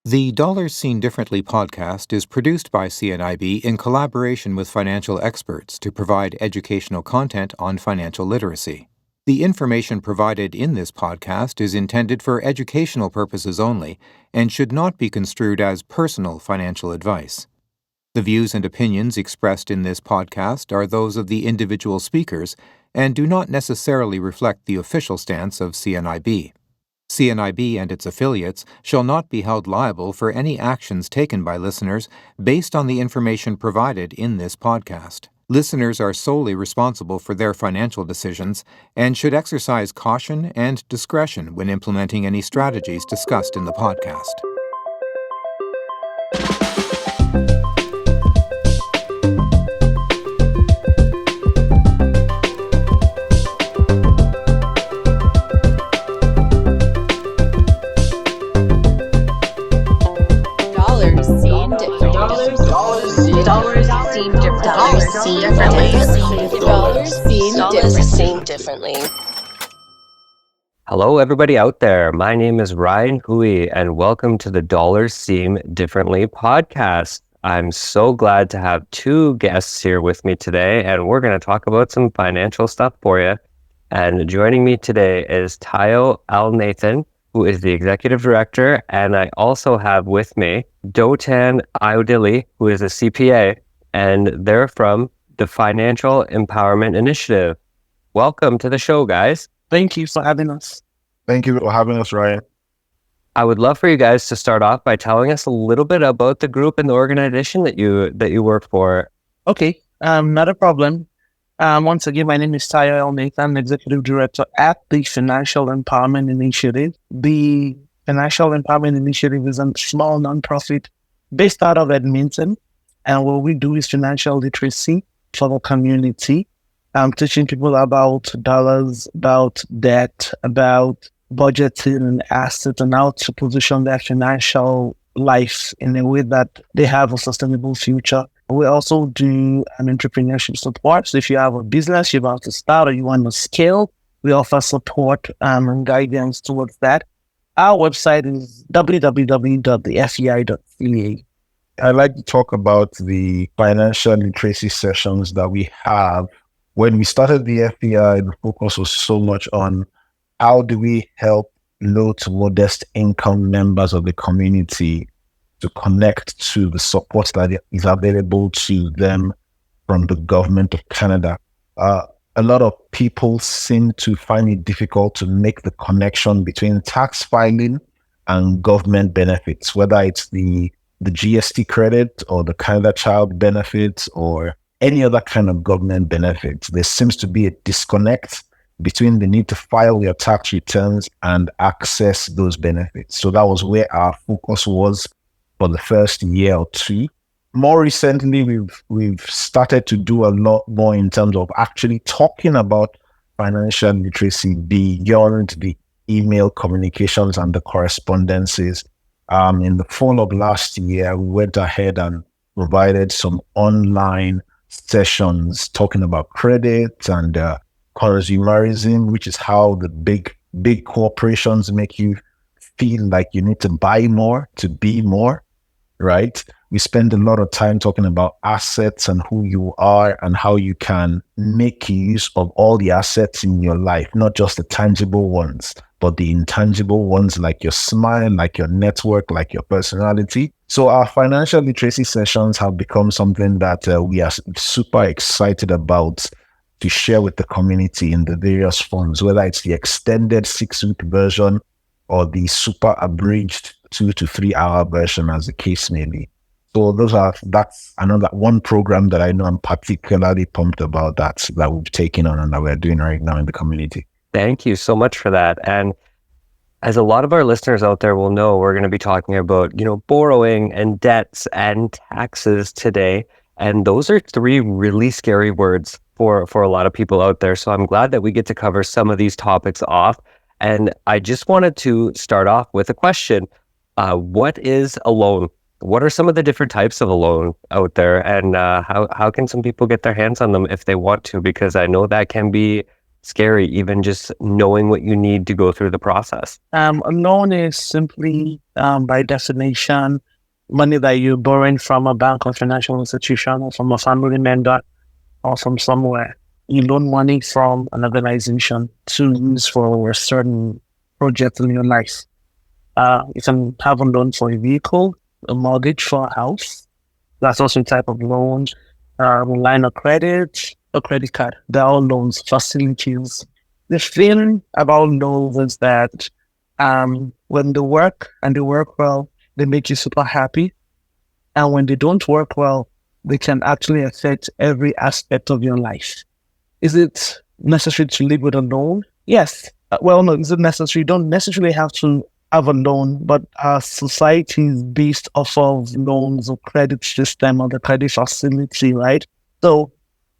The Dollars Seen Differently podcast is produced by CNIB in collaboration with financial experts to provide educational content on financial literacy. The information provided in this podcast is intended for educational purposes only and should not be construed as personal financial advice. The views and opinions expressed in this podcast are those of the individual speakers and do not necessarily reflect the official stance of CNIB. CNIB and its affiliates shall not be held liable for any actions taken by listeners based on the information provided in this podcast. Listeners are solely responsible for their financial decisions and should exercise caution and discretion when implementing any strategies discussed in the podcast. Differently. Hello, everybody out there. My name is Ryan Hui, and welcome to the Dollars Seem Differently podcast. I'm so glad to have two guests here with me today, and we're going to talk about some financial stuff for you. And joining me today is Tayo Al Nathan, who is the executive director, and I also have with me Dotan Ayodili, who is a CPA, and they're from the Financial Empowerment Initiative. Welcome to the show, guys. Thank you for having us. Thank you for having us, Ryan. I would love for you guys to start off by telling us a little bit about the group and the organization that you work for. Okay, not a problem. Once again, my name is Tayo Al Nathan, Executive Director at the Financial Empowerment Initiative. The Financial Empowerment Initiative is a small nonprofit based out of Edmonton, and what we do is financial literacy for the community. Teaching people about dollars, about debt, about budgeting and assets, and how to position their financial life in a way that they have a sustainable future. We also do an entrepreneurship support. So if you have a business, you want to start or you want to scale, we offer support and guidance towards that. Our website is www.thefei.ca. I'd like to talk about the financial literacy sessions that we have. When we started the FEI, the focus was so much on how do we help low to modest income members of the community to connect to the support that is available to them from the government of Canada. A lot of people seem to find it difficult to make the connection between tax filing and government benefits, whether it's the GST credit or the Canada Child benefits or any other kind of government benefits. There seems to be a disconnect between the need to file your tax returns and access those benefits. So that was where our focus was for the first year or two. More recently, we've started to do a lot more in terms of actually talking about financial literacy beyond the email communications and the correspondences. In the fall of last year, we went ahead and provided some online sessions talking about credit and consumerism, which is how the big corporations make you feel like you need to buy more to be more, right? We spend a lot of time talking about assets and who you are and how you can make use of all the assets in your life, not just the tangible ones, but the intangible ones like your smile, like your network, like your personality. So our financial literacy sessions have become something that we are super excited about to share with the community in the various forms, whether it's the extended 6-week version or the super abridged 2 to 3 hour version, as the case may be. So that's another one program that I know I'm particularly pumped about that we've taken on and that we're doing right now in the community. Thank you so much for that. And as a lot of our listeners out there will know, we're going to be talking about, borrowing and debts and taxes today. And those are 3 really scary words for a lot of people out there. So I'm glad that we get to cover some of these topics off. And I just wanted to start off with a question. What is a loan? What are some of the different types of a loan out there? And how can some people get their hands on them if they want to? Because I know that can be scary, even just knowing what you need to go through the process? A loan is simply, by definition, money that you're borrowing from a bank or financial institution or from a family member or from somewhere. You loan money from an organization to use for a certain project in your life. You can have a loan for a vehicle, a mortgage for a house. That's also a type of loan. Line of credit, a credit card. They're all loans, facilities. The thing about loans is that when they work and they work well, they make you super happy. And when they don't work well, they can actually affect every aspect of your life. Is it necessary to live with a loan? Yes. Well, no, is it necessary? You don't necessarily have to have a loan, but our society is based off of loans or credit system or the credit facility, right? So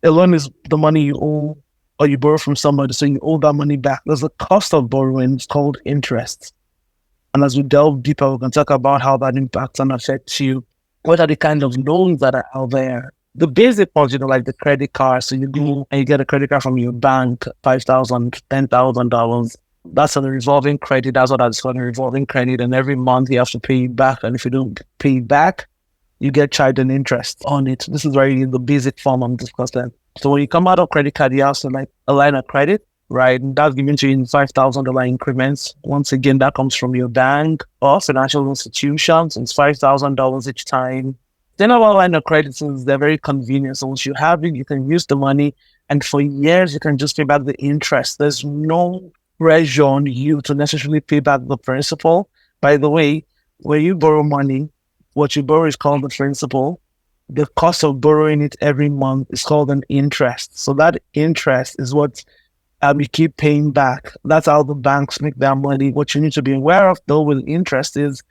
a loan is the money you owe or you borrow from somebody, so you owe that money back. There's a cost of borrowing, it's called interest. And as we delve deeper, we can talk about how that impacts and affects you. What are the kind of loans that are out there? The basic ones, like the credit card. So you go and you get a credit card from your bank, $5,000, $10,000. That's a revolving credit. That's what I call a revolving credit. And every month you have to pay it back. And if you don't pay it back, you get charged an interest on it. This is very the basic form I'm discussing. So when you come out of credit card, you have to like a line of credit, right? And that's given to you in $5,000 increments. Once again, that comes from your bank or financial institutions. It's $5,000 each time. Then our line of credit is they're very convenient. So once you have it, you can use the money, and for years you can just pay back the interest. There's no pressure on you to necessarily pay back the principal. By the way, when you borrow money, what you borrow is called the principal. The cost of borrowing it every month is called an interest. So that interest is what you keep paying back. That's how the banks make their money. What you need to be aware of, though, with interest is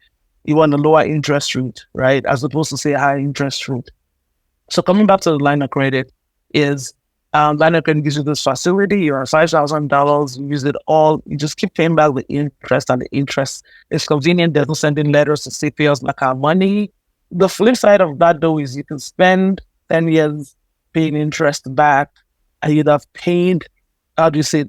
you want a lower interest rate, right? As opposed to say a high interest rate. So coming back to the line of credit is line of credit gives you this facility. You're $5,000. You use it all. You just keep paying back the interest, and the interest is convenient. There's no sending letters to say pay us back our money. The flip side of that, though, is you can spend 10 years paying interest back, and you'd have paid,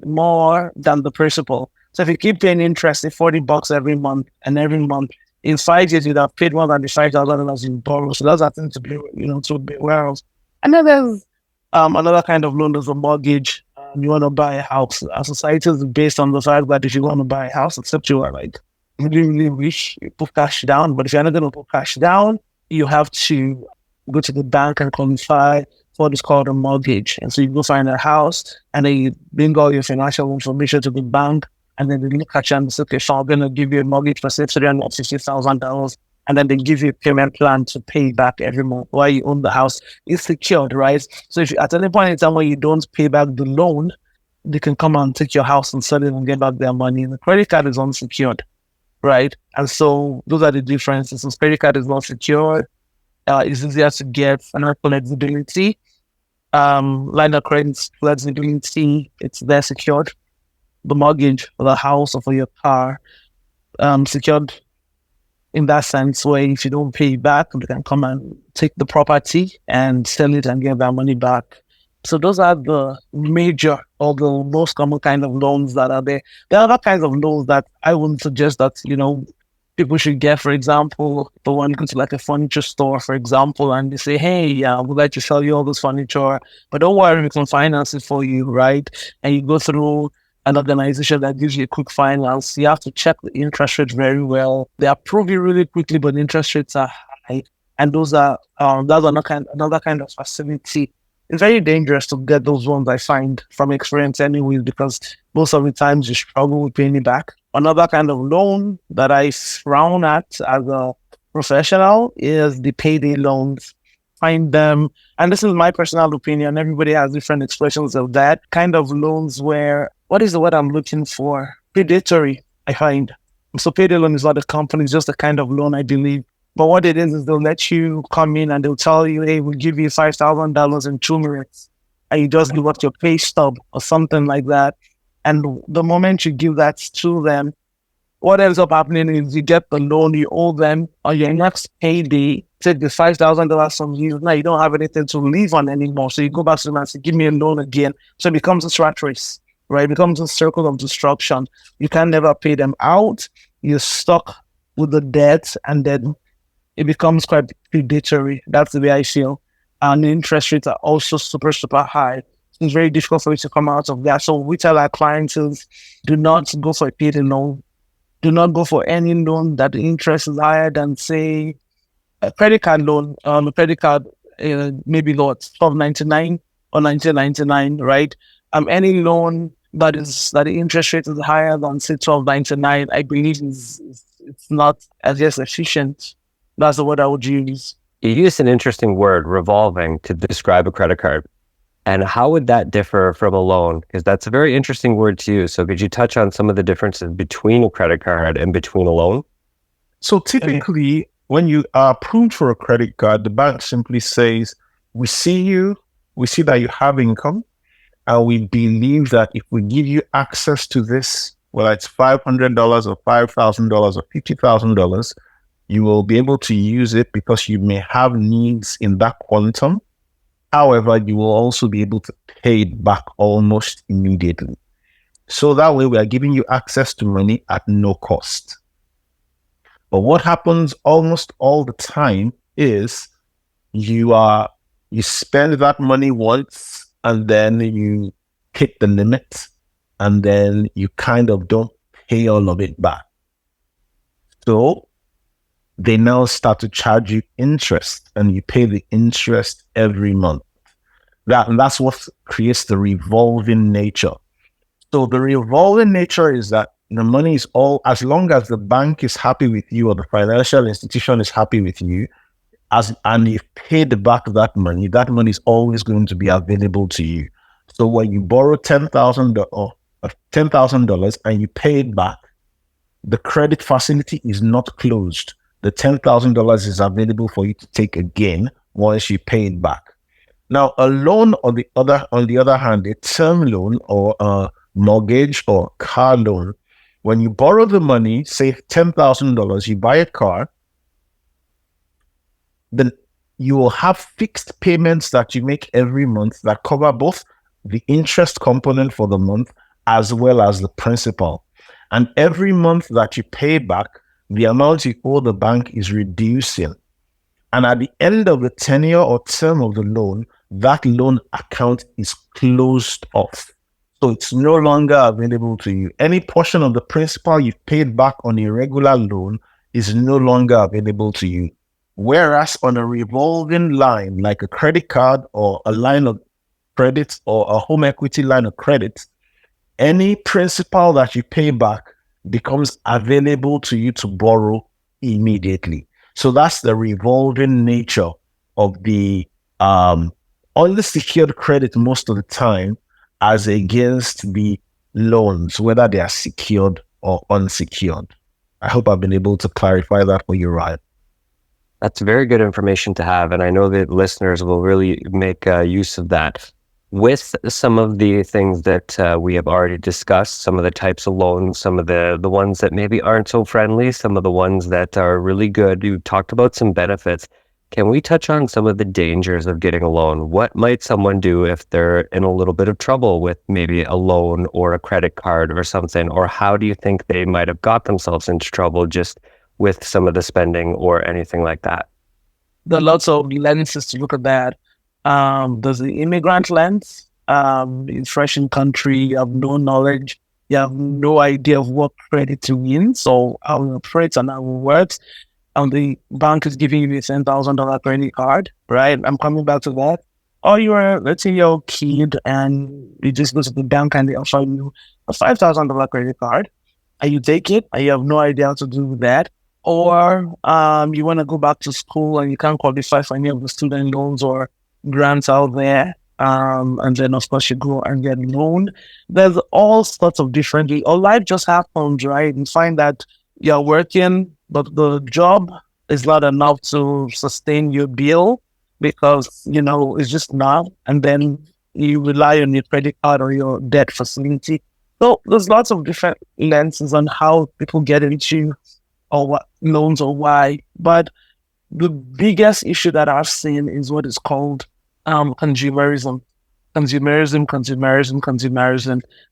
more than the principal. So if you keep paying interest, say $40 every month, and every month, in 5 years, you'd have paid more than the $5,000 you borrow. So that's a thing to be, to be aware of. And then there's another kind of loan. There's a mortgage. You want to buy a house. Our society is based on the fact that if you want to buy a house, except you are like really, really rich, you put cash down. But if you're not going to put cash down, you have to go to the bank and qualify for what is called a mortgage. And so you go find a house, and then you bring all your financial information to the bank, and then they look at you and say, okay, so I'm going to give you a mortgage for say $350,000. And then they give you a payment plan to pay back every month while you own the house. It's secured, right? So if you, at any point in time when you don't pay back the loan, they can come and take your house and sell it and get back their money. And the credit card is unsecured, right? And so those are the differences. So credit card is not secured. It's easier to get financial flexibility. Line of credit flexibility, it's there secured. The mortgage for the house or for your car, secured in that sense, where if you don't pay back, they can come and take the property and sell it and get their money back. So those are the major or the most common kind of loans that are there. There are other kinds of loans that I wouldn't suggest that, people should get. For example, the one go to like a furniture store, for example, and they say, hey, we'd like to sell you all this furniture, but don't worry, we can finance it for you, right? And you go through an organization that gives you a quick finance. You have to check the interest rate very well. They approve you really quickly, but the interest rates are high. And those are that's another kind of facility. It's very dangerous to get those ones, I find, from experience anyways, because most of the times you struggle with paying it back. Another kind of loan that I frown at as a professional is the payday loans. Find them, and this is my personal opinion, everybody has different expressions of that kind of loans where, what is the word I'm looking for? Predatory, I find. So payday loan is not a company, it's just a kind of loan, I believe. But what it is they'll let you come in and they'll tell you, hey, we'll give you $5,000 in 2 minutes. And you just give up your pay stub or something like that. And the moment you give that to them, what ends up happening is you get the loan you owe them on your next payday, take the $5,000 from you. Now you don't have anything to live on anymore. So you go back to them and say, give me a loan again. So it becomes a rat race, right? It becomes a circle of destruction. You can never pay them out. You're stuck with the debt, and then it becomes quite predatory. That's the way I feel. And the interest rates are also super, super high. It's very difficult for you to come out of that. So we tell our clients is do not go for a payday loan. Do not go for any loan that the interest is higher than, say, a credit card loan. A credit card, maybe what, $12.99 or $19.99, right? Any loan that the interest rate is higher than, say, $12.99, I believe it's not as efficient. That's the word I would use. You used an interesting word, revolving, to describe a credit card. And how would that differ from a loan? Because that's a very interesting word to use. So could you touch on some of the differences between a credit card and between a loan? So typically, when you are approved for a credit card, the bank simply says, we see that you have income, and we believe that if we give you access to this, whether it's $500 or $5,000 or $50,000, you will be able to use it because you may have needs in that quantum. However, you will also be able to pay it back almost immediately. So that way we are giving you access to money at no cost. But what happens almost all the time is you spend that money once, and then you hit the limit, and then you kind of don't pay all of it back. So they now start to charge you interest, and you pay the interest every month. That's what creates the revolving nature. So the revolving nature is that the money is all, as long as the bank is happy with you or the financial institution is happy with you, and you've paid back that money is always going to be available to you. So when you borrow $10,000 and you pay it back, the credit facility is not closed. The $10,000 is available for you to take again once you pay it back. Now, a loan, on the other hand, a term loan or a mortgage or car loan, when you borrow the money, say $10,000, you buy a car, then you will have fixed payments that you make every month that cover both the interest component for the month as well as the principal. And every month that you pay back, the amount you owe the bank is reducing. And at the end of the tenure or term of the loan, that loan account is closed off. So it's no longer available to you. Any portion of the principal you've paid back on a regular loan is no longer available to you. Whereas on a revolving line, like a credit card or a line of credit or a home equity line of credit, any principal that you pay back becomes available to you to borrow immediately. So that's the revolving nature of the unsecured credit most of the time, as against the loans, whether they are secured or unsecured. I hope I've been able to clarify that for you, Ryan. That's very good information to have, and I know that listeners will really make use of that. With some of the things that we have already discussed, some of the types of loans, some of the ones that maybe aren't so friendly, some of the ones that are really good, you talked about some benefits. Can we touch on some of the dangers of getting a loan? What might someone do if they're in a little bit of trouble with maybe a loan or a credit card or something? Or how do you think they might have got themselves into trouble just with some of the spending or anything like that? There are lots of lenses to look at that. There's the immigrant lens. It's fresh in country, you have no knowledge, you have no idea of what credit to win, so how it operates and how it works. And the bank is giving you a $10,000 credit card, right? I'm coming back to that. Or let's say you're a kid and you just go to the bank and they offer you a $5,000 credit card, and you take it and you have no idea how to do with that. Or you want to go back to school and you can't qualify for any of the student loans or grants out there, and then of course you go and get a loan. There's all sorts of different, or life just happens, right? You find that you're working, but the job is not enough to sustain your bill because, it's just not, and then you rely on your credit card or your debt facility. So there's lots of different lenses on how people get into or what loans or why, but the biggest issue that I've seen is what is called consumerism. consumerism.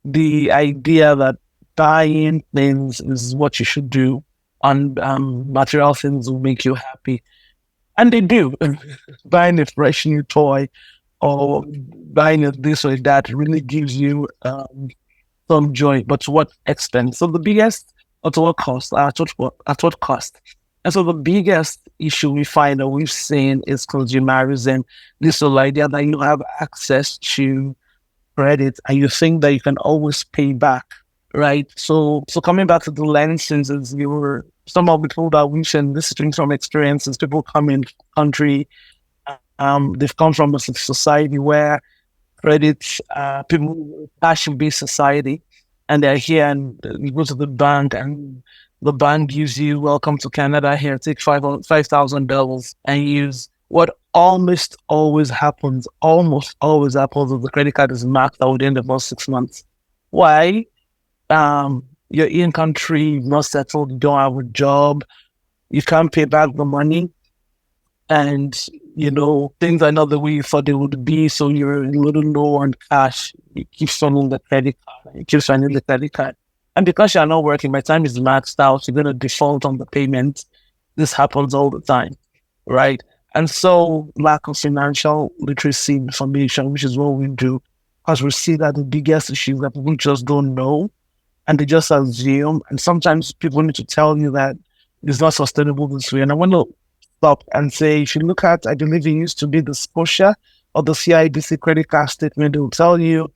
The idea that buying things is what you should do, and material things will make you happy. And they do. Buying a fresh new toy or buying a this or that really gives you some joy, but to what extent? So the biggest, or to what cost? At what cost? And so the biggest issue we find or we've seen is consumerism. This whole idea that you have access to credit and you think that you can always pay back, right? So coming back to the lenses, as you were some of the people that we've seen, this is from experiences. People come in country, they've come from a society where credit, people cash-based society, and they're here and you go to the bank and the bank gives you welcome to Canada, here, take $5,000 and use. What almost always happens is the credit card is maxed out within the first 6 months. Why? You're in country, you're not settled, you don't have a job, you can't pay back the money, and things are not the way you thought they would be, so you're a little low on cash. You keep spending the credit card. And because you're not working, by the time it's maxed out, you're going to default on the payment. This happens all the time, right? And so lack of financial literacy information, which is what we do, because we see that the biggest issue that people just don't know, and they just assume. And sometimes people need to tell you that it's not sustainable this way. And I want to stop and say, if you look at, I believe it used to be the Scotia or the CIBC credit card statement, they will tell you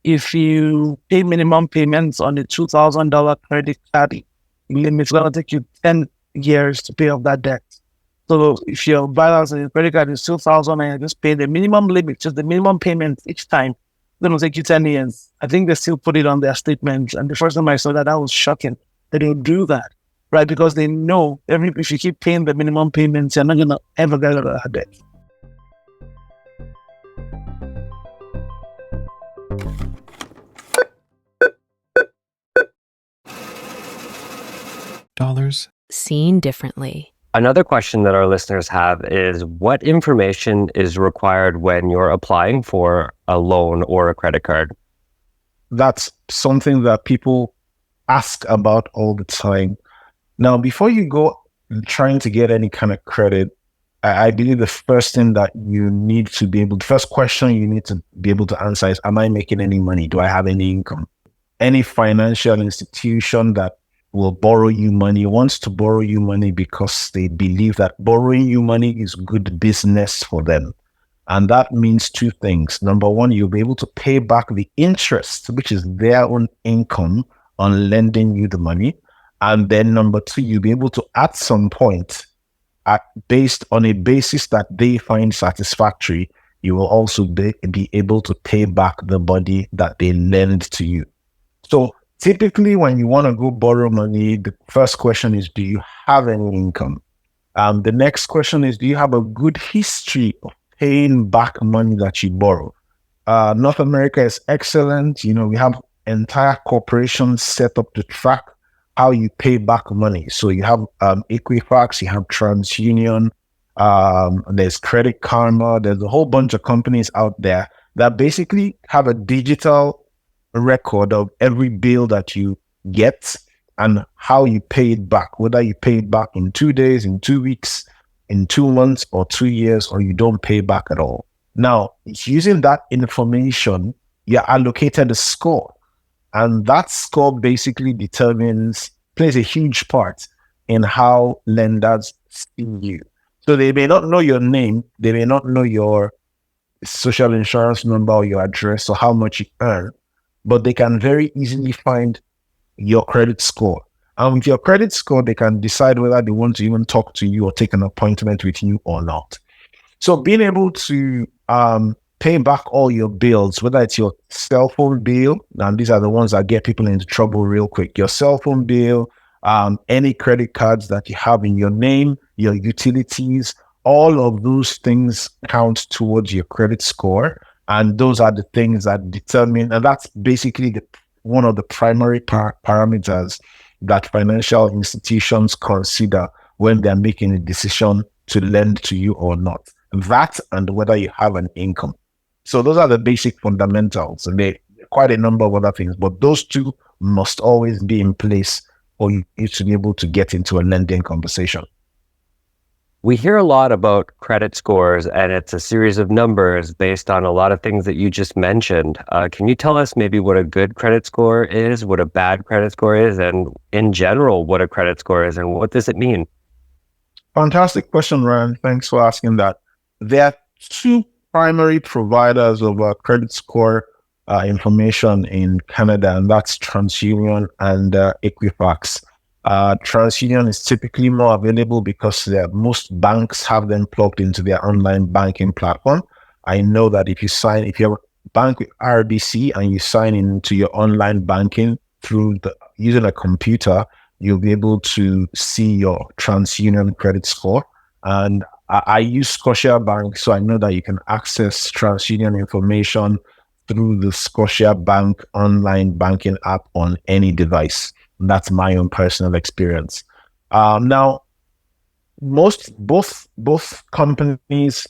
if you pay minimum payments on a $2,000 credit card limit, it's going to take you 10 years to pay off that debt. So if your balance on your credit card is $2,000 and you just pay the minimum limit, just the minimum payment each time, it's going to take you 10 years. I think they still put it on their statements. And the first time I saw that was shocking. They don't do that, right? Because they know if you keep paying the minimum payments, you're not going to ever get out of that debt. Dollars seen differently. Another question that our listeners have is, what information is required when you're applying for a loan or a credit card? That's something that people ask about all the time. Now, before you go trying to get any kind of credit, I believe the first thing that you need to be able, the first question you need to be able to answer is, am I making any money? Do I have any income? Any financial institution that will borrow you money wants to borrow you money because they believe that borrowing you money is good business for them. And that means two things. Number one, you'll be able to pay back the interest, which is their own income on lending you the money. And then number two, you'll be able to, at some point, based on a basis that they find satisfactory, you will also be able to pay back the money that they lend to you. So typically, when you want to go borrow money, the first question is, do you have any income? The next question is, do you have a good history of paying back money that you borrow? North America is excellent. We have entire corporations set up to track how you pay back money. So you have Equifax, you have TransUnion, there's Credit Karma, there's a whole bunch of companies out there that basically have a digital record of every bill that you get and how you pay it back, whether you pay it back in 2 days, in 2 weeks, in 2 months or 2 years, or you don't pay back at all. Now, using that information, you're allocated a score, and that score basically plays a huge part in how lenders see you. So they may not know your name, they may not know your social insurance number or your address or how much you earn, but they can very easily find your credit score. And with your credit score, they can decide whether they want to even talk to you or take an appointment with you or not. So being able to pay back all your bills, whether it's your cell phone bill, and these are the ones that get people into trouble real quick, your cell phone bill, any credit cards that you have in your name, your utilities, all of those things count towards your credit score. And those are the things that determine, and that's basically one of the primary parameters that financial institutions consider when they're making a decision to lend to you or not. That and whether you have an income. So those are the basic fundamentals, and they quite a number of other things, but those two must always be in place for you to be able to get into a lending conversation. We hear a lot about credit scores, and it's a series of numbers based on a lot of things that you just mentioned. Can you tell us maybe what a good credit score is, what a bad credit score is, and in general, what a credit score is, and what does it mean? Fantastic question, Ryan. Thanks for asking that. There are two primary providers of credit score information in Canada, and that's TransUnion and Equifax. TransUnion is typically more available because most banks have them plugged into their online banking platform. I know that if you have a bank with RBC and you sign into your online banking using a computer, you'll be able to see your TransUnion credit score. And I use Scotiabank, so I know that you can access TransUnion information through the Scotiabank online banking app on any device. That's my own personal experience. Now, both companies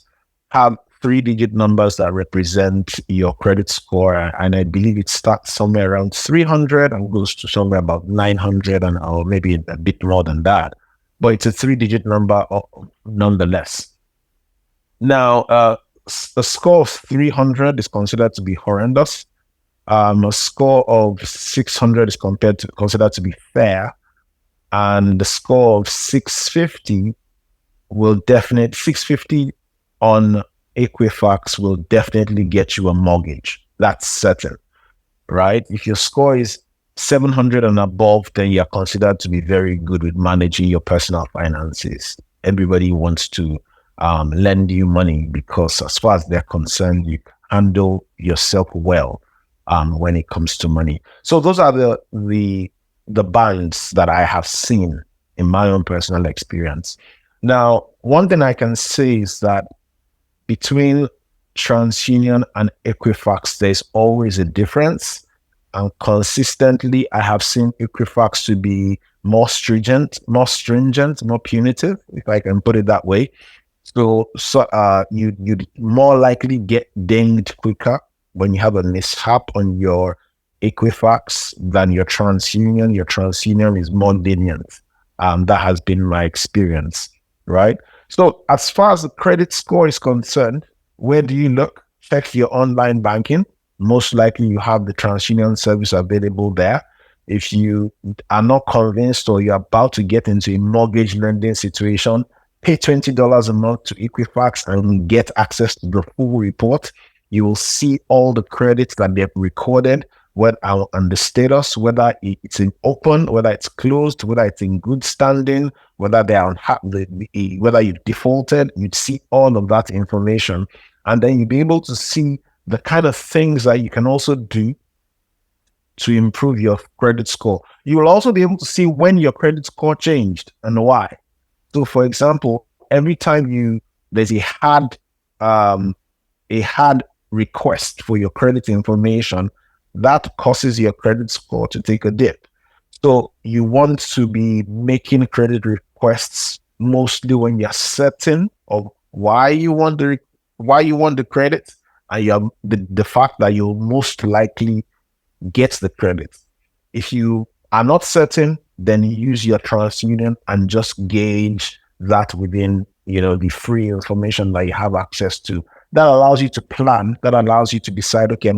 have 3-digit numbers that represent your credit score, and I believe it starts somewhere around 300 and goes to somewhere about 900 or maybe a bit more than that. But it's a 3-digit number nonetheless. Now, a score of 300 is considered to be horrendous. A score of 600 is considered to be fair, and the score of 650 on Equifax will definitely get you a mortgage. That's certain, right? If your score is 700 and above, then you're considered to be very good with managing your personal finances. Everybody wants to lend you money because, as far as they're concerned, you handle yourself well when it comes to money. So those are the bands that I have seen in my own personal experience. Now, one thing I can say is that between TransUnion and Equifax, there's always a difference. And consistently, I have seen Equifax to be more stringent, more punitive, if I can put it that way. So you'd more likely get dinged quicker when you have a mishap on your Equifax than your TransUnion. Your TransUnion is more lenient. That has been my experience, right? So as far as the credit score is concerned, where do you look? Check your online banking. Most likely you have the TransUnion service available there. If you are not convinced or you're about to get into a mortgage lending situation, pay $20 a month to Equifax and get access to the full report. You will see all the credits that they've recorded, and the status, whether it's in open, whether it's closed, whether it's in good standing, whether they are whether you defaulted. You'd see all of that information, and then you'll be able to see the kind of things that you can also do to improve your credit score. You will also be able to see when your credit score changed and why. So, for example, every time there's a hard request for your credit information, that causes your credit score to take a dip. So you want to be making credit requests mostly when you're certain of why you want the credit, and the fact that you'll most likely get the credit. If you are not certain, then use your TransUnion and just gauge that within the free information that you have access to. That allows you to plan. That allows you to decide, okay,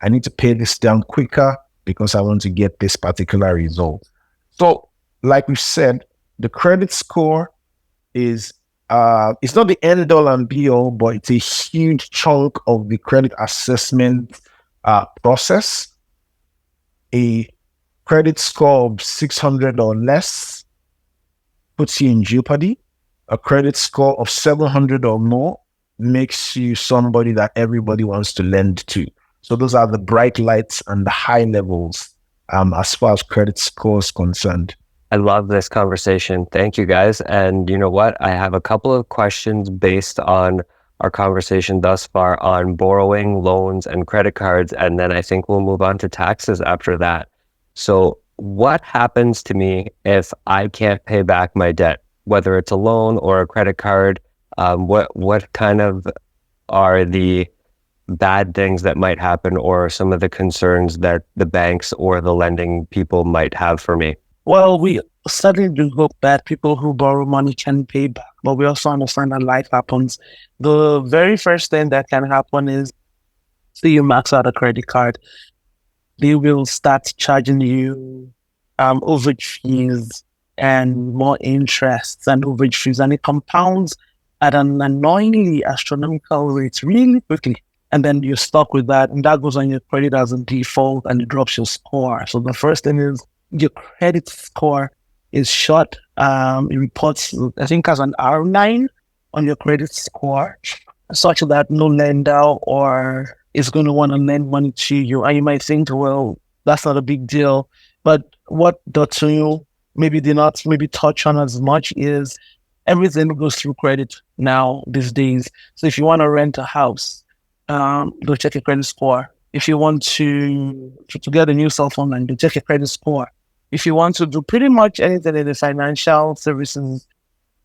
I need to pay this down quicker because I want to get this particular result. So, like we said, the credit score is it's not the end all and be all, but it's a huge chunk of the credit assessment process. A credit score of 600 or less puts you in jeopardy. A credit score of 700 or more makes you somebody that everybody wants to lend to. So those are the bright lights and the high levels as far as credit score is concerned. I love this conversation. Thank you, guys. And you know what? I have a couple of questions based on our conversation thus far on borrowing, loans, and credit cards. And then I think we'll move on to taxes after that. So what happens to me if I can't pay back my debt, whether it's a loan or a credit card? What kind of are the bad things that might happen or some of the concerns that the banks or the lending people might have for me? Well, we certainly do hope that people who borrow money can pay back, but we also understand that life happens. The very first thing that can happen is, say you max out a credit card, they will start charging you overage fees and more interests and overage fees, and it compounds at an annoyingly astronomical rate really quickly. And then you're stuck with that, and that goes on your credit as a default, and it drops your score. So the first thing is your credit score is shot. It reports, I think, as an R9 on your credit score, such that no lender or is going to want to lend money to you. And you might think, well, that's not a big deal. But what Dotun maybe did not maybe touch on as much is everything goes through credit now these days. So if you want to rent a house, go check your credit score. If you want to get a new cell phone line, go check your credit score. If you want to do pretty much anything in the financial services,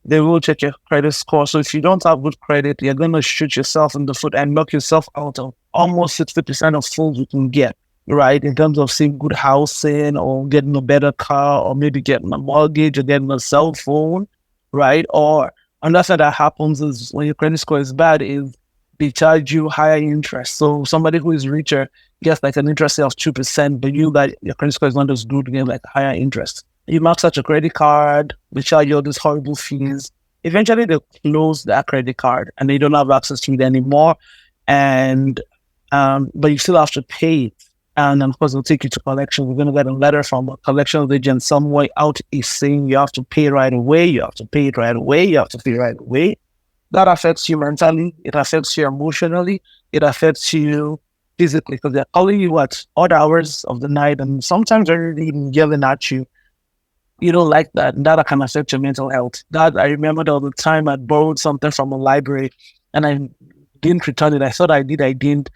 they will check your credit score. So if you don't have good credit, you're going to shoot yourself in the foot and knock yourself out of almost 60% of funds you can get, right? In terms of seeing good housing or getting a better car or maybe getting a mortgage or getting a cell phone, right? Or another thing that happens is when your credit score is bad is they charge you higher interest. So somebody who is richer gets like an interest of 2%, but you that your credit score is not as good, you get like higher interest. You max out your credit card, they charge you all these horrible fees. Eventually they close that credit card and they don't have access to it anymore. And but you still have to pay it. And of course they'll take you to collection. We're gonna get a letter from a collection agent somewhere out is saying you have to pay right away, you have to pay it right away, you have to pay right away. That affects you mentally, it affects you emotionally, it affects you physically, because they're calling you at odd hours of the night and sometimes they're even yelling at you. You don't like that, and that can affect your mental health. That I remember all the time I borrowed something from a library and I didn't return it. I thought I didn't.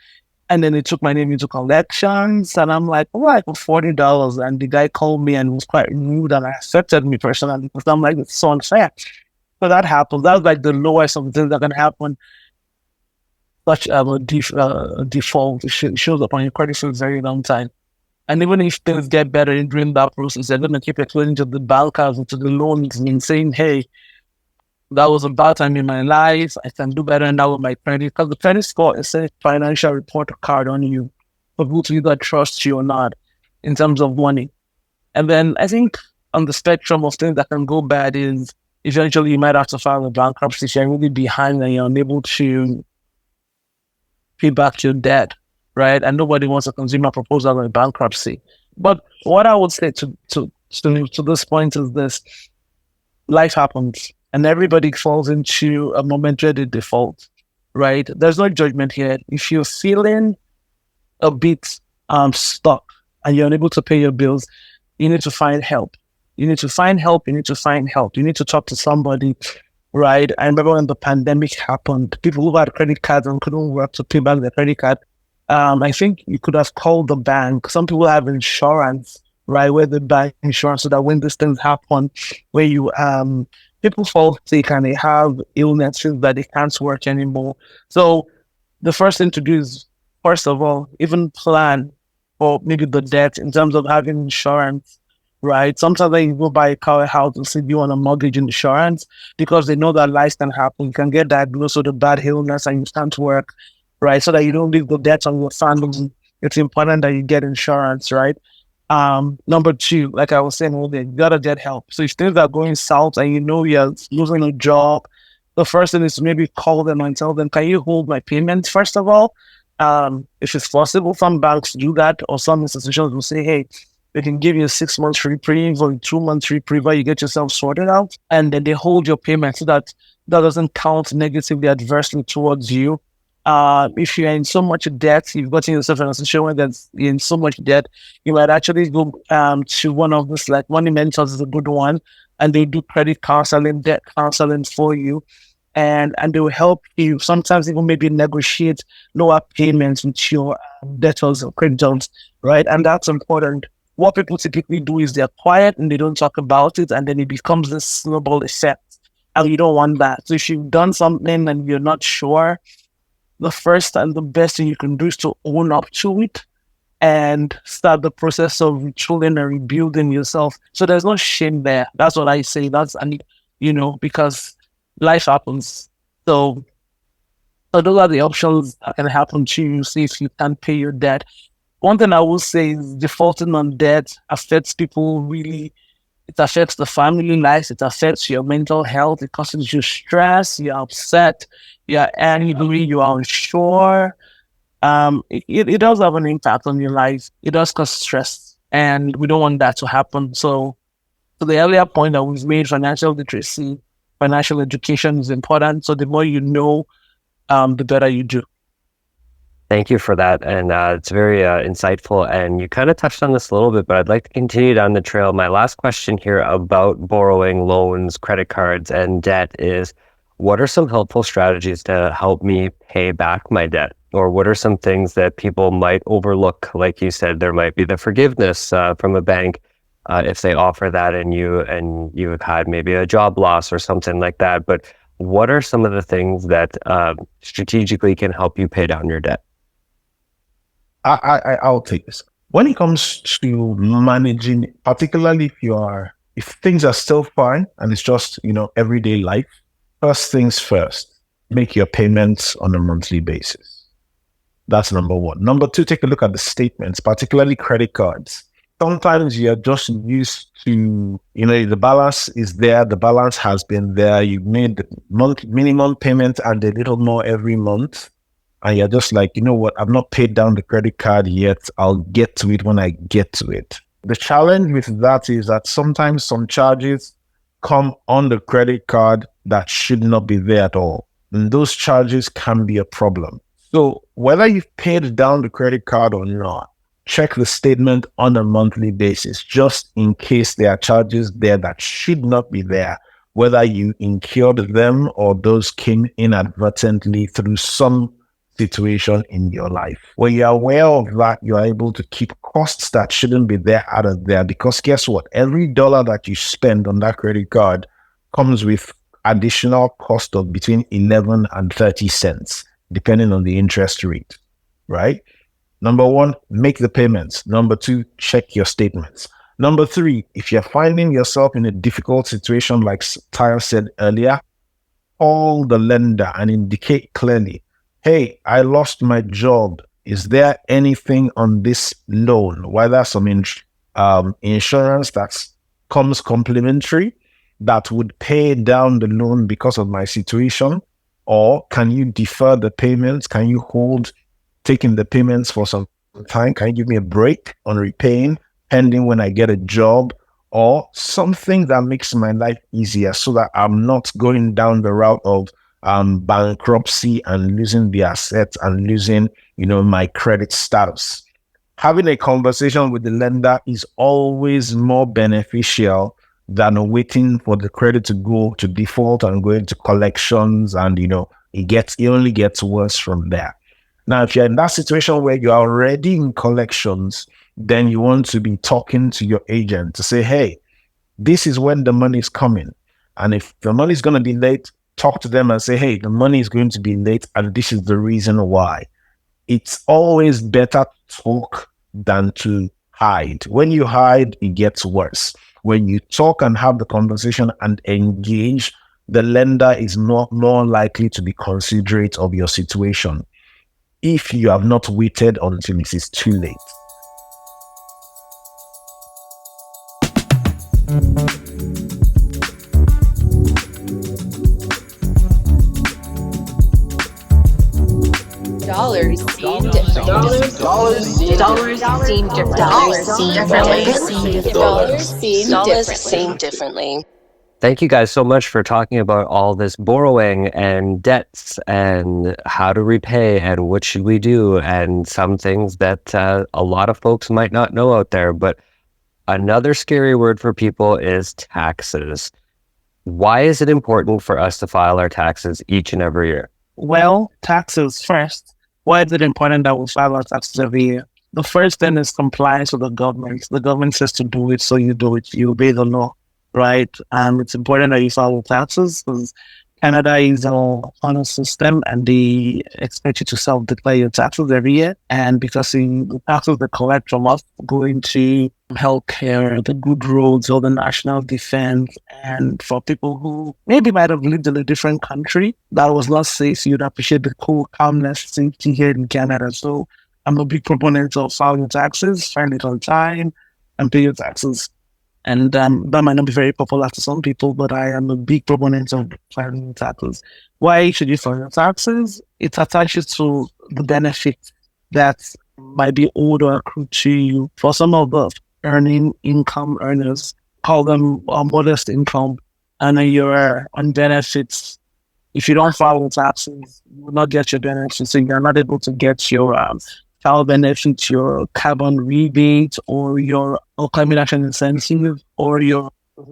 And then they took my name into collections and I'm like, oh, I got $40. And the guy called me and was quite rude and affected me personally because I'm like, it's so unfair. So that happens. That's like the lowest of the things that can happen. Such a default shows up on your credit for a very long time. And even if things get better during that process, they're going to keep explaining to the bankers and to the loans and saying, hey, that was a bad time in my life. I can do better now with my credit. Because the credit score is a financial report card on you for people to either trust you or not in terms of money. And then I think on the spectrum of things that can go bad is eventually you might have to file a bankruptcy if you're really behind and you're unable to pay back your debt, right? And nobody wants a consumer proposal on bankruptcy. But what I would say to this point is this: life happens, and everybody falls into a momentary default, right? There's no judgment here. If you're feeling a bit stuck and you're unable to pay your bills, you need to find help. You need to find help. You need to find help. You need to talk to somebody, right? I remember when the pandemic happened, people who had credit cards and couldn't work to pay back their credit card. I think you could have called the bank. Some people have insurance, right, where they buy insurance so that when these things happen, where you people fall sick and they have illnesses that they can't work anymore. So the first thing to do is, first of all, even plan for maybe the debt in terms of having insurance, right? Sometimes they go buy a car, a house, and say you want a mortgage insurance because they know that life can happen. You can get diagnosed with a bad illness and you can't work, right? So that you don't leave the debt on your family. It's important that you get insurance, right? Number two, like I was saying earlier, you gotta get help. So if things are going south and you know you're losing a job, the first thing is to maybe call them and tell them, can you hold my payment first of all? If it's possible, some banks do that, or some institutions will say, hey, they can give you a 6 months reprieve or a 2 months reprieve while you get yourself sorted out, and then they hold your payment so that that doesn't count negatively adversely towards you. If you're in so much debt, you've gotten yourself in a situation where that's in so much debt, you might actually go to one of this, like Money Mentors is a good one, and they do credit counseling, debt counseling for you, and they will help you sometimes even maybe negotiate lower payments with your debtors or creditors, right? And that's important. What people typically do is they're quiet and they don't talk about it, and then it becomes this snowball effect, and you don't want that. So if you've done something and you're not sure, the first and the best thing you can do is to own up to it and start the process of retooling and rebuilding yourself. So there's no shame there. That's what I say. Because life happens. So those are the options that can happen to you. See if you can pay your debt. One thing I will say is defaulting on debt affects people really. It affects the family life. It affects your mental health. It causes you stress. You're upset. You're angry. You are unsure. It does have an impact on your life. It does cause stress, and we don't want that to happen. So, to the earlier point that we've made, financial literacy, financial education is important. So the more you know, the better you do. Thank you for that. And it's very insightful. And you kind of touched on this a little bit, but I'd like to continue down the trail. My last question here about borrowing, loans, credit cards, and debt is, what are some helpful strategies to help me pay back my debt? Or what are some things that people might overlook? Like you said, there might be the forgiveness from a bank if they offer that and you have had maybe a job loss or something like that. But what are some of the things that strategically can help you pay down your debt? I'll take this. When it comes to managing, particularly if things are still fine and it's just, everyday life, first things first, make your payments on a monthly basis. That's number one. Number two, take a look at the statements, particularly credit cards. Sometimes you're just used to, the balance is there, the balance has been there, you've made the minimum payment and a little more every month. And you're just like, I've not paid down the credit card yet. I'll get to it when I get to it. The challenge with that is that sometimes some charges come on the credit card that should not be there at all. And those charges can be a problem. So whether you've paid down the credit card or not, check the statement on a monthly basis, just in case there are charges there that should not be there, whether you incurred them or those came inadvertently through some situation in your life. When you're aware of that, you're able to keep costs that shouldn't be there out of there, because guess what? Every dollar that you spend on that credit card comes with additional cost of between 11 and 30 cents, depending on the interest rate, right? Number one, make the payments. Number two, check your statements. Number three, if you're finding yourself in a difficult situation, like Tayo said earlier, call the lender and indicate clearly, hey, I lost my job. Is there anything on this loan, whether some insurance that comes complimentary that would pay down the loan because of my situation? Or can you defer the payments? Can you hold taking the payments for some time? Can you give me a break on repaying pending when I get a job? Or something that makes my life easier so that I'm not going down the route of bankruptcy and losing the assets and losing, my credit status. Having a conversation with the lender is always more beneficial than waiting for the credit to go to default and go into collections, and it only gets worse from there. Now, if you're in that situation where you're already in collections, then you want to be talking to your agent to say, hey, this is when the money is coming. And if the money is going to be late, talk to them and say, hey, the money is going to be late and this is the reason why. It's always better to talk than to hide. When you hide, it gets worse. When you talk and have the conversation and engage, the lender is more likely to be considerate of your situation if you have not waited until it is too late. Dollars seem different. Dollars seem different. Dollars seem differently. Thank you guys so much for talking about all this borrowing and debts and how to repay and what should we do and some things that a lot of folks might not know out there. But another scary word for people is taxes. Why is it important for us to file our taxes each and every year? Well, taxes first. Why is it important that we file our taxes every year? The first thing is compliance with the government. The government says to do it, so you do it. You obey the law, right? It's important that you file taxes because Canada is an honor system, and they expect you to self-declare your taxes every year. And because the taxes they collect from us go into healthcare, the good roads, or the national defense, and for people who maybe might have lived in a different country that was not safe, you'd appreciate the cool calmness, safety here in Canada. So I'm a big proponent of filing your taxes, filing it on time, and pay your taxes. And that might not be very popular to some people, but I am a big proponent of filing taxes. Why should you file your taxes? It attaches to the benefits that might be owed or accrued to you. For some of the income earners, call them modest income, and you're on benefits. If you don't file your taxes, you will not get your benefits, so you're not able to get your child benefits, your carbon rebate, or your climate action incentive, or your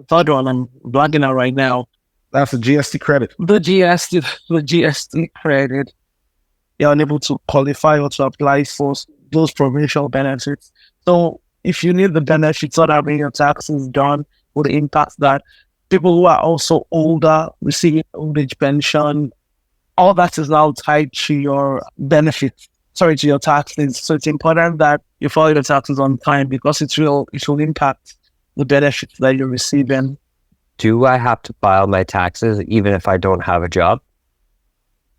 third one I'm blanking out right now. That's a GST credit. The GST credit. You're unable to qualify or to apply for those provincial benefits. So if you need the benefits or having your taxes done would impact that. People who are also older, receiving old age pension, all that is now tied to your benefits. To your taxes. So it's important that you file your taxes on time because it will impact the benefits that you're receiving. Do I have to file my taxes even if I don't have a job?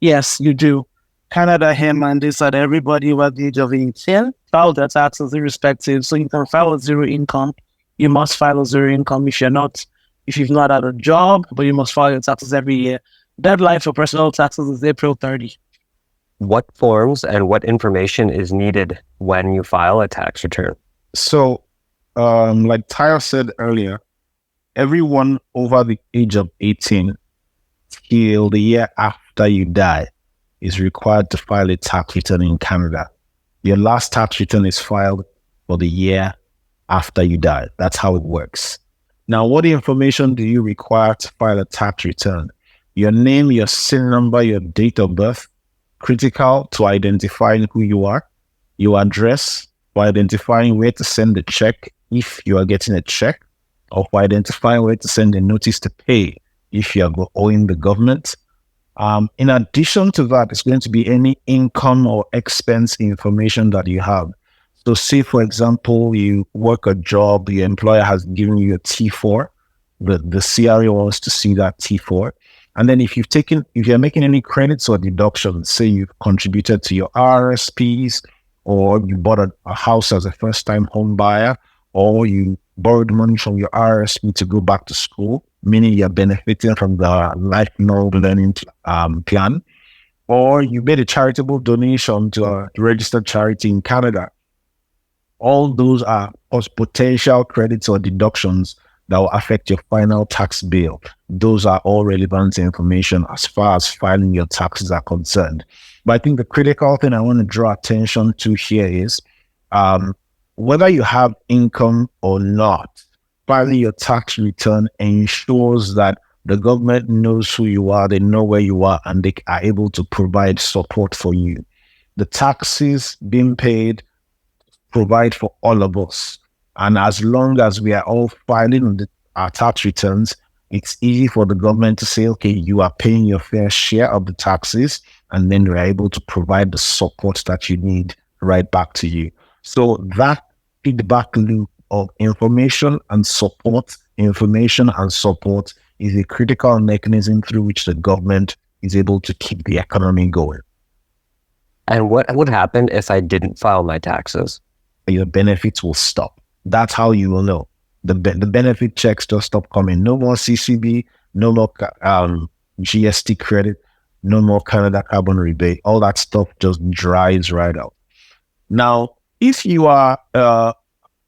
Yes, you do. Canada here mandates that everybody over the age of 18 file their taxes irrespective. So you can file a zero income. You must file a zero income if you've not had a job, but you must file your taxes every year. Deadline for personal taxes is April 30. What forms and what information is needed when you file a tax return? So, like Tyler said earlier, everyone over the age of 18 till the year after you die is required to file a tax return in Canada. Your last tax return is filed for the year after you die. That's how it works. Now, what information do you require to file a tax return? Your name, your SIN number, your date of birth, critical to identifying who you are, your address for identifying where to send the check if you are getting a check, or for identifying where to send a notice to pay if you are owing the government. In addition to that, it's going to be any income or expense information that you have. So say, for example, you work a job, your employer has given you a T4, the CRA wants to see that T4. And then if you're making any credits or deductions, say you've contributed to your RSPs, or you bought a house as a first-time home buyer, or you borrowed money from your RSP to go back to school, meaning you're benefiting from the lifelong learning plan, or you made a charitable donation to a registered charity in Canada. All those are potential credits or deductions that will affect your final tax bill. Those are all relevant information as far as filing your taxes are concerned. But I think the critical thing I want to draw attention to here is whether you have income or not, filing your tax return ensures that the government knows who you are, they know where you are, and they are able to provide support for you. The taxes being paid provide for all of us. And as long as we are all filing our tax returns, it's easy for the government to say, okay, you are paying your fair share of the taxes, and then we're able to provide the support that you need right back to you. So that feedback loop of information and support is a critical mechanism through which the government is able to keep the economy going. And what would happen if I didn't file my taxes? Your benefits will stop. That's how you will know. The benefit checks just stop coming. No more CCB, no more GST credit, no more Canada carbon rebate. All that stuff just dries right out. Now, if you are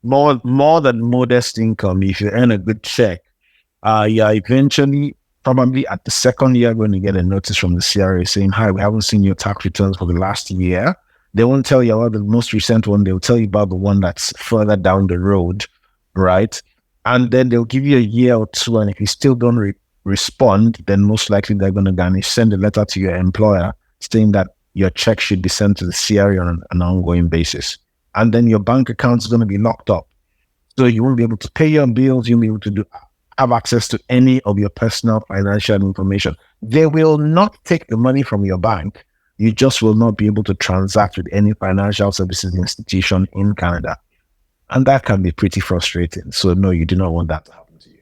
more than modest income, if you earn a good check, you're eventually, probably at the second year, going to get a notice from the CRA saying, hi, we haven't seen your tax returns for the last year. They won't tell you about the most recent one. They'll tell you about the one that's further down the road, right? And then they'll give you a year or two. And if you still don't respond, then most likely they're going to send a letter to your employer saying that your check should be sent to the CRA on an ongoing basis. And then your bank account is going to be locked up. So you won't be able to pay your bills. You won't be able to do have access to any of your personal financial information. They will not take the money from your bank. You just will not be able to transact with any financial services institution in Canada. And that can be pretty frustrating. So no, you do not want that to happen to you.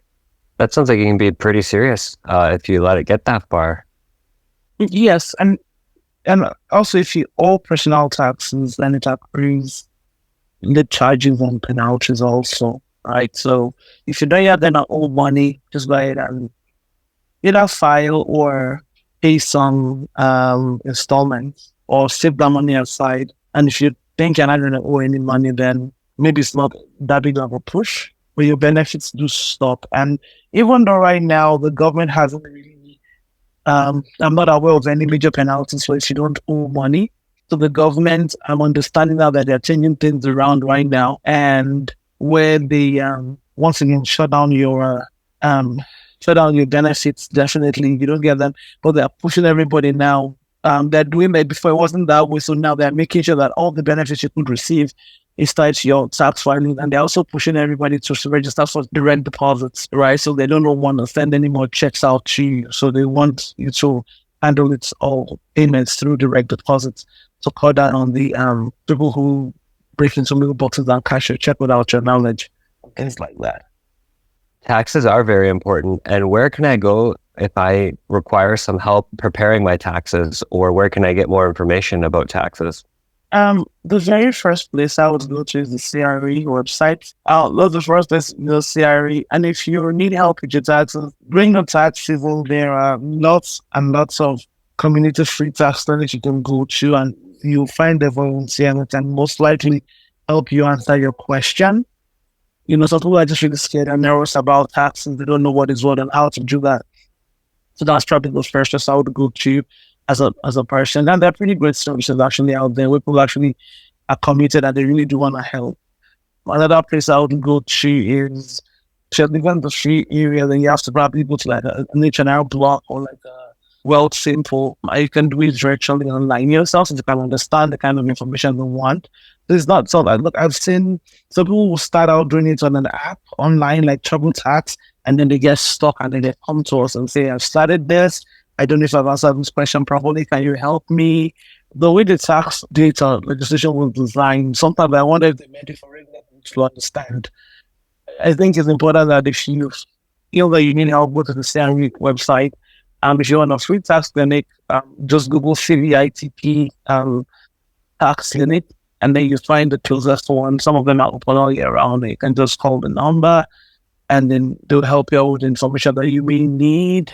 That sounds like it can be pretty serious if you let it get that far. Yes, and also if you owe personal taxes, then it accrues the charges and penalties also, right? So if you don't have then owe money, just go ahead and either file or pay some installments or save that money aside. And if you think you're not going to owe any money, then maybe it's not that big of a push, but your benefits do stop. And even though right now the government hasn't really, I'm not aware of any major penalties for if you don't owe money. So the government, I'm understanding now that they're changing things around right now, and where they once again shut down your benefits. Definitely, you don't get them, but they're pushing everybody now. They're doing that before it wasn't that way, so now they're making sure that all the benefits you could receive is tied to your tax filing, and they're also pushing everybody to register for direct deposits, right? So they don't want to send any more checks out to you, so they want you to handle it all payments through direct deposits to cut down on the people who break into mailboxes and cash your check without your knowledge, things like that. Taxes are very important. And where can I go if I require some help preparing my taxes, or where can I get more information about taxes? The very first place I would go to is the CRE website. The first place, the CRE. And if you need help with your taxes, bring the tax civil. There are lots and lots of community free tax clinics you can go to, and you'll find a volunteer that can most likely help you answer your question. Some people are just really scared and nervous about taxes. They don't know what is what and how to do that. So that's probably the first place I would go to as a person. And there are pretty great services actually out there where people actually are committed and they really do want to help. Another place I would go to is, if you're living in the free area, then you have to probably go to like an H&R Block or like a Wealth Simple. You can do it virtually online yourself, so you can understand the kind of information they want. It's not so that, look, I've seen some people will start out doing it on an app online like TurboTax, and then they get stuck and then they come to us and say, I've started this. I don't know if I've answered this question properly. Can you help me? The way the tax data legislation was designed, sometimes I wonder if they meant it for regular people to understand. I think it's important that if you feel that you need help, go to the CNIB website. If you're on a free tax clinic, just Google CVITP tax clinic, and then you find the closest one. Some of them are open all year round. You can just call the number, and then they'll help you out with information that you may need.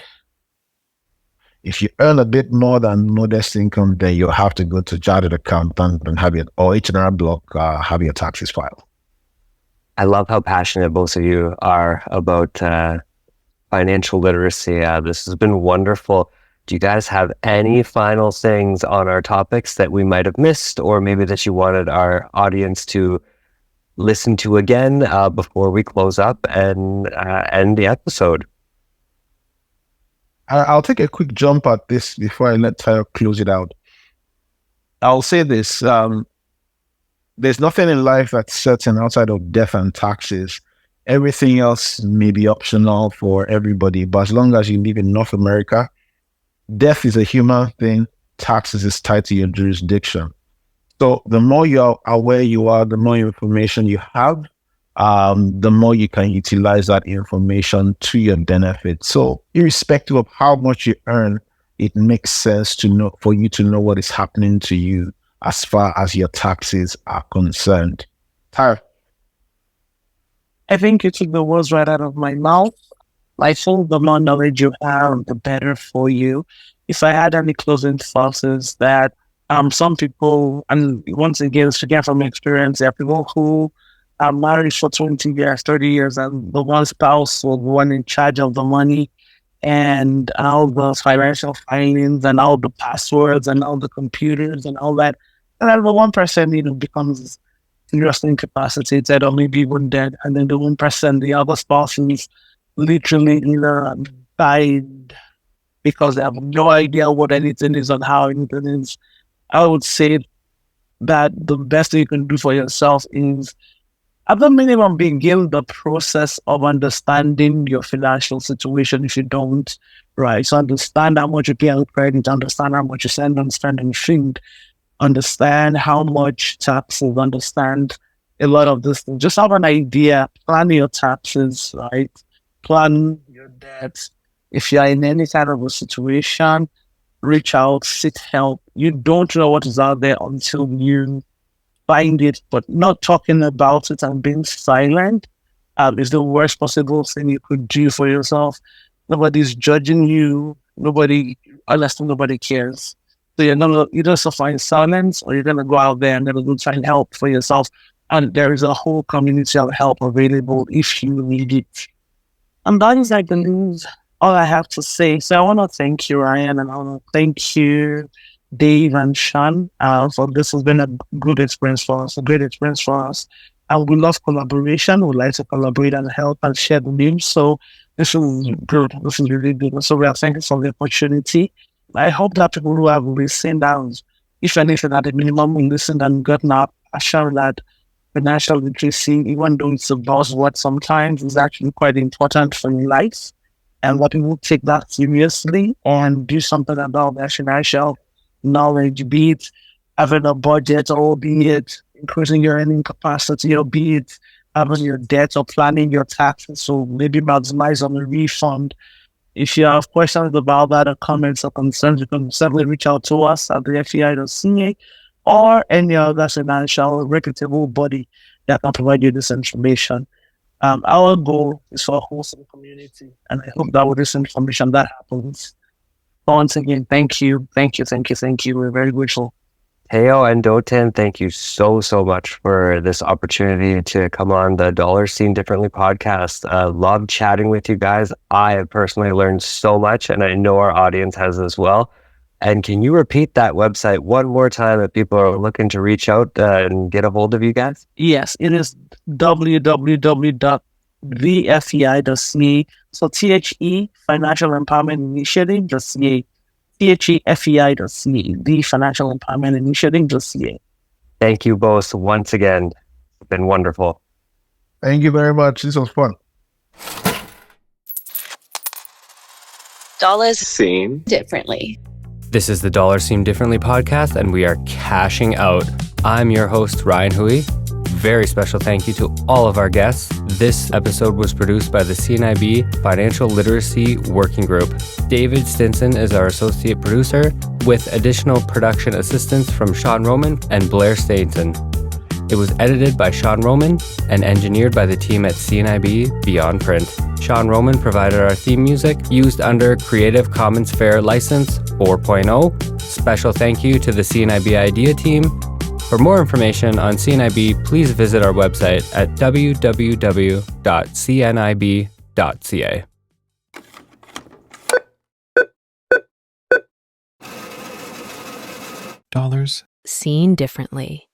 If you earn a bit more than modest income, then you'll have to go to chartered accountant and have it, or H&R Block, have your taxes filed. I love how passionate both of you are about financial literacy. This has been wonderful. Do you guys have any final things on our topics that we might have missed, or maybe that you wanted our audience to listen to again before we close up and end the episode? I'll take a quick jump at this before I let Tayo close it out. I'll say this. There's nothing in life that's certain outside of death and taxes. Everything else may be optional for everybody, but as long as you live in North America, death is a human thing. Taxes is tied to your jurisdiction. So the more you're aware you are, the more information you have, the more you can utilize that information to your benefit. So irrespective of how much you earn, it makes sense to know, for you to know what is happening to you as far as your taxes are concerned. Tyre? I think you took the words right out of my mouth. I think the more knowledge you have, the better for you. If I had any closing thoughts, is that some people, and once again, from experience, there are people who are married for 20 years, 30 years, and the one spouse was the one in charge of the money and all the financial filings and all the passwords and all the computers and all that. And then the one person, becomes seriously incapacitated or maybe even dead. And then the one person, the other spouse is literally died because they have no idea what anything is and how anything is. I would say that the best thing you can do for yourself is at the minimum, begin the process of understanding your financial situation if you don't, right? So understand how much you pay on credit, understand how much you spend on food, understand how much taxes, understand a lot of this thing. Just have an idea, plan your taxes, right? Plan your debt. If you're in any kind of a situation, reach out, seek help. You don't know what is out there until you find it, but not talking about it and being silent is the worst possible thing you could do for yourself. Nobody's judging you. Honestly, nobody cares. So you're gonna suffer in silence, or you're gonna go out there and gonna go try and help for yourself. And there is a whole community of help available if you need it. And that is, I believe, all I have to say. So I want to thank you, Ryan, and I want to thank you, Dave and Sean, for this has been a good experience for us, a great experience for us. And we love collaboration. We like to collaborate and help and share the news. So this is good. This is really good. So we are thankful for the opportunity. I hope that people who have listened and, if anything, at the minimum, listened and gotten up, are sure that financial literacy, even though it's a buzzword sometimes, is actually quite important for your life. And what people take that seriously and do something about their financial knowledge, be it having a budget, or be it increasing your earning capacity, or be it having your debt or planning your taxes. So maybe maximize on a refund. If you have questions about that or comments or concerns, you can certainly reach out to us at the FEI.ca or any other financial reputable body that can provide you this information. Our goal is for a wholesome community, and I hope that with this information that happens. Once again, thank you. We're very grateful. Teo and Doten, thank you so much for this opportunity to come on the Dollar Seen Differently podcast. Love chatting with you guys. I have personally learned so much, and I know our audience has as well. And can you repeat that website one more time if people are looking to reach out and get a hold of you guys? Yes, it is www.thefei.ca. So THE Financial Empowerment Initiative.ca. THEFEI.ca, the Financial Empowerment Initiative.ca. Thank you both once again. It's been wonderful. Thank you very much. This was fun. Dollars seen differently. This is the Dollar Seen Differently podcast, and we are cashing out. I'm your host, Ryan Hui. Very special thank you to all of our guests. This episode was produced by the CNIB Financial Literacy Working Group. David Stinson is our associate producer, with additional production assistance from Sean Roman and Blair Stainton. It was edited by Sean Roman and engineered by the team at CNIB Beyond Print. Sean Roman provided our theme music, used under Creative Commons Fair License 4.0. Special thank you to the CNIB Idea team. For more information on CNIB, please visit our website at www.cnib.ca. Dollars Seen differently.